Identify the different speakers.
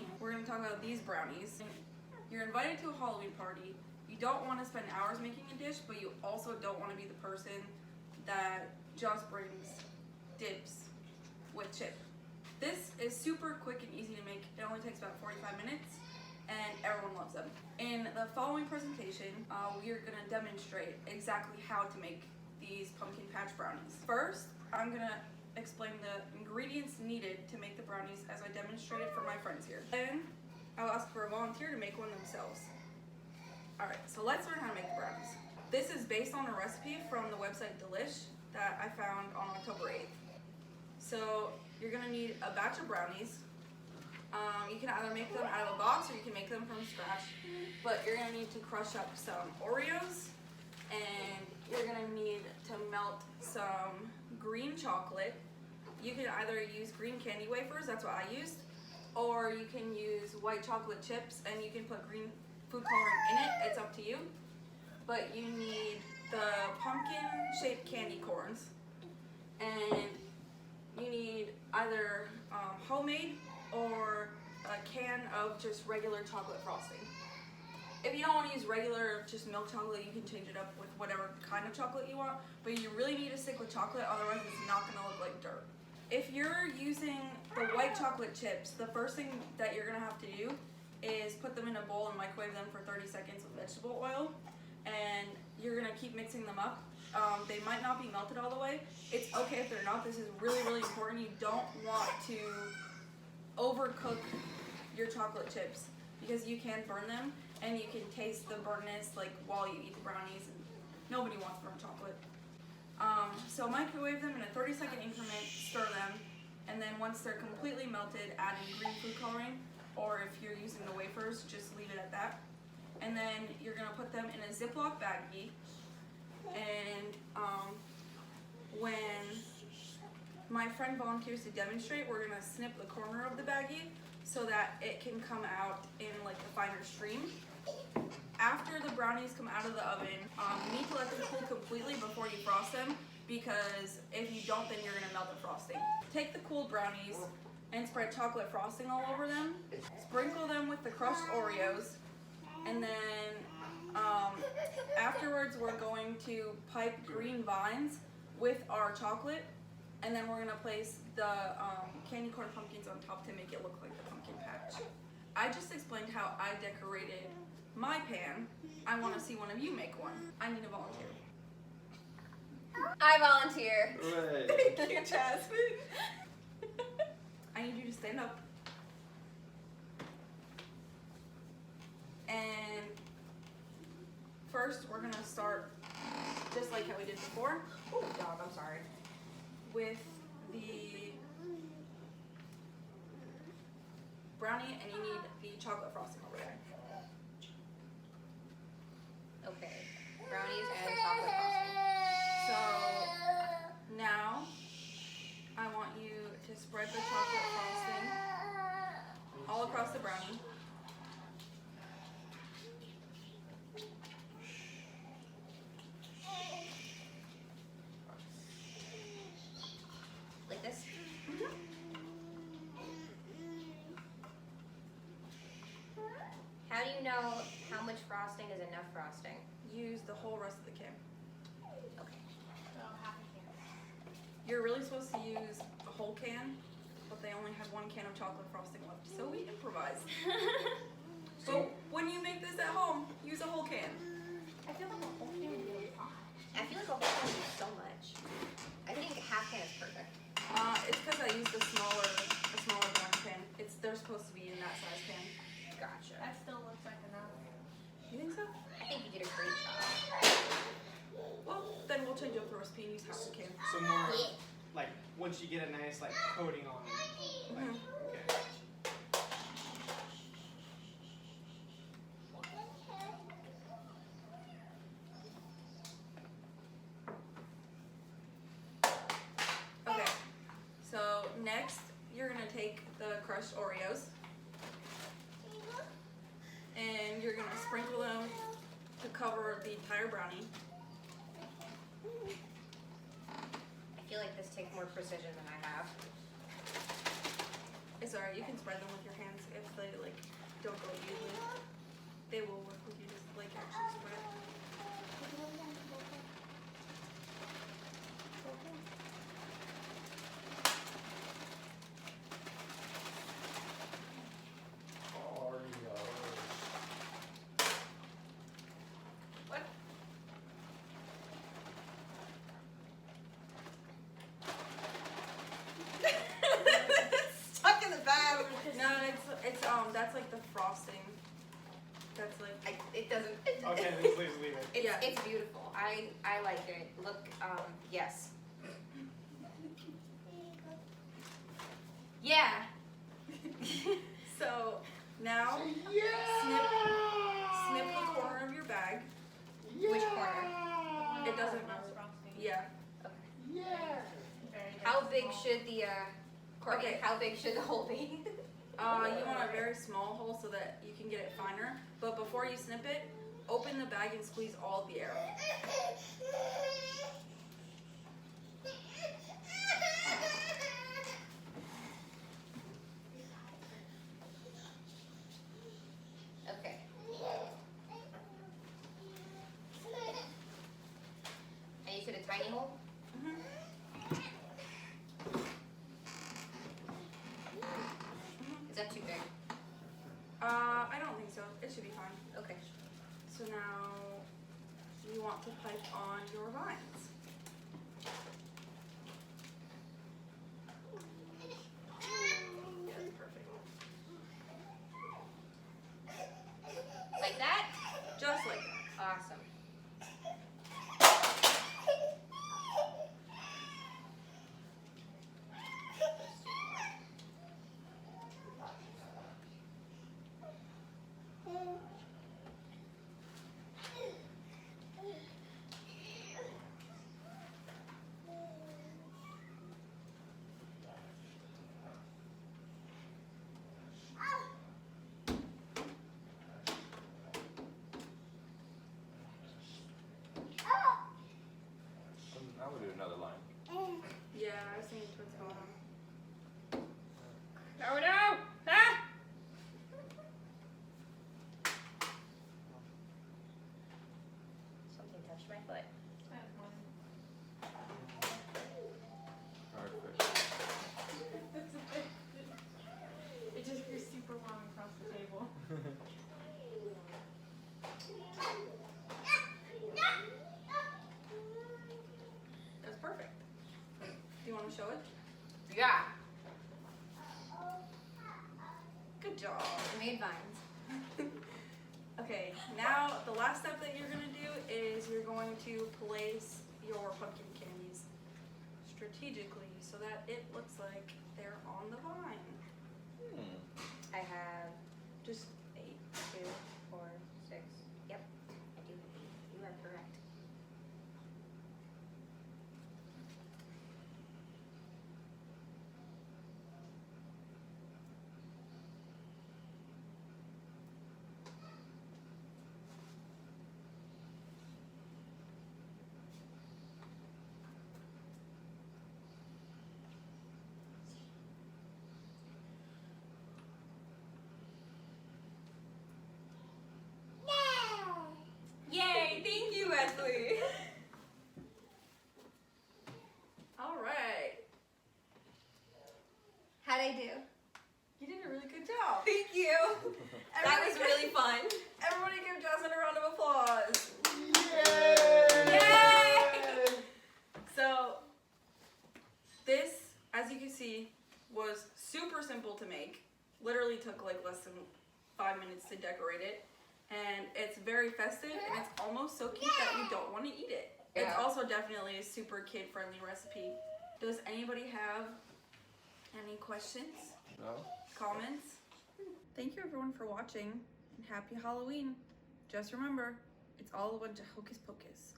Speaker 1: brownie. We're gonna talk about these brownies. You're invited to a Halloween party. You don't want to spend hours making a dish, but you also don't want to be the person that just brings dips with chip. This is super quick and easy to make. It only takes about 45 minutes and everyone loves them. In the following presentation, we are going to demonstrate exactly how to make these pumpkin patch brownies. First, I'm going to explain the ingredients needed to make the brownies as I demonstrated for my friends here. Then, I'll ask for a volunteer to make one themselves. Alright, so let's learn how to make the brownies. This is based on a recipe from the website Delish that I found on October 8th. So, you're going to need a batch of brownies. You can either make them out of a box or you can make them from scratch. But you're going to need to crush up some Oreos, and you're going to need to melt some green chocolate. You can either use green candy wafers, that's what I used, or you can use white chocolate chips and you can put green food coloring in it, it's up to you. But you need the pumpkin shaped candy corns, and you need either homemade or a can of just regular chocolate frosting. If you don't want to use regular just milk chocolate, you can change it up with whatever kind of chocolate you want, but you really need to stick with chocolate, otherwise it's not going to look like dirt. If you're using the white chocolate chips, the first thing that you're going to have to do is put them in a bowl and microwave them for 30 seconds with vegetable oil, and you're going to keep mixing them up. They might not be melted all the way. It's okay if they're not. This is really, really important. You don't want to overcook your chocolate chips because you can burn them and you can taste the burntness like while you eat the brownies, and nobody wants burnt chocolate. So microwave them in a 30-second increment, stir them, and then once they're completely melted, add in green food coloring, or if you're using the wafers, just leave it at that. And then you're gonna put them in a Ziploc baggie, and when my friend volunteers to demonstrate, we're gonna snip the corner of the baggie so that it can come out in like the finer stream. After the brownies come out of the oven, you need to let them cool completely before you frost them, because if you don't, then you're gonna melt the frosting. Take the cooled brownies and spread chocolate frosting all over them. Sprinkle them with the crushed Oreos, and then afterwards we're going to pipe green vines with our chocolate, and then we're gonna place the candy corn pumpkins on top to make it look like the pumpkin patch. I just explained how I decorated my pan. I want to see one of you make one. I need a volunteer.
Speaker 2: I volunteer.
Speaker 3: Right.
Speaker 1: Thank you, Jasmine. I need you to stand up. And first, we're gonna start just like how we did before.
Speaker 2: Oh, dog, I'm sorry.
Speaker 1: With the brownie, and you need the chocolate frosting over there.
Speaker 2: Okay. Brownies and chocolate frosting.
Speaker 1: So now I want you to spread the chocolate frosting all across the brownie.
Speaker 2: Like this? How do you know how much frosting is enough frosting?
Speaker 1: Use the whole rest of the can.
Speaker 2: Okay.
Speaker 1: You're really supposed to use a whole can, but they only had one can of chocolate frosting left, so we improvised. So when you make this at home, use a whole can.
Speaker 2: I feel like a whole can would be a lot. I feel like a whole can would be so much. I think a half can is perfect.
Speaker 1: It's because I used a smaller brown can. They're supposed to be in that size can.
Speaker 2: Gotcha.
Speaker 4: That still looks like enough.
Speaker 1: You think so?
Speaker 2: I think you did a great job.
Speaker 1: Well, then we'll change up the recipe and use half the can.
Speaker 3: So more like once you get a nice like coating on it. Like,
Speaker 1: Mhm.
Speaker 3: okay.
Speaker 1: Okay, so next you're gonna take the crushed Oreos and you're gonna sprinkle them to cover the entire brownie.
Speaker 2: I feel like this takes more precision than I have.
Speaker 1: It's alright, you can spread them with your hands if they don't go easily. They will work with you to like actually spread.
Speaker 2: What? Stuck in the bag.
Speaker 1: No, it's that's like the frosting. That's like
Speaker 2: It doesn't.
Speaker 3: Okay, please leave it.
Speaker 2: It's,
Speaker 1: Yeah.
Speaker 2: it's beautiful. I like it. Look, yes. Yeah.
Speaker 1: so now snip the corner of your bag.
Speaker 2: Which corner?
Speaker 1: It doesn't matter. Yeah.
Speaker 2: How big should the Courtney,
Speaker 1: Okay.
Speaker 2: how big should the hole be?
Speaker 1: You want a very small hole so that you can get it finer. But before you snip it, open the bag and squeeze all of the air.
Speaker 2: Okay. And you said a tiny hole? Is that too big?
Speaker 1: I don't think so. It should be fine.
Speaker 2: Okay.
Speaker 1: So now you want to pipe on your vines. That's perfect.
Speaker 2: Like that?
Speaker 1: Just like that.
Speaker 2: Awesome.
Speaker 4: Now we'll do another line.
Speaker 1: Yeah, I was thinking what's going on.
Speaker 2: Oh no! Ah! Something touched my foot.
Speaker 4: Perfect.
Speaker 5: It just grew super long across the table.
Speaker 1: That's perfect. Do you want to show it?
Speaker 2: Yeah.
Speaker 1: Good job.
Speaker 2: We made vines.
Speaker 1: Okay, now the last step that you're going to do is you're going to place your pumpkin candies strategically so that it looks like they're on the vine.
Speaker 2: I have
Speaker 1: Just
Speaker 2: 8, 2, 4, 6. Yep, I do have 8. You are correct.
Speaker 1: Yay! Thank you, Wesley. All right.
Speaker 2: How'd I do?
Speaker 1: You did a really good job.
Speaker 2: Thank you. That was really fun.
Speaker 1: Everybody give Jasmine a round of applause.
Speaker 3: Yay!
Speaker 1: So, this, as you can see, was super simple to make. Literally took like less than 5 minutes to decorate it. And it's very festive and it's almost so cute that you don't want to eat it. It's
Speaker 2: Yeah.
Speaker 1: also definitely a super kid-friendly recipe. Does anybody have any questions?
Speaker 4: No?
Speaker 1: Comments? Thank you everyone for watching and happy Halloween. Just remember, it's all a bunch of hocus pocus.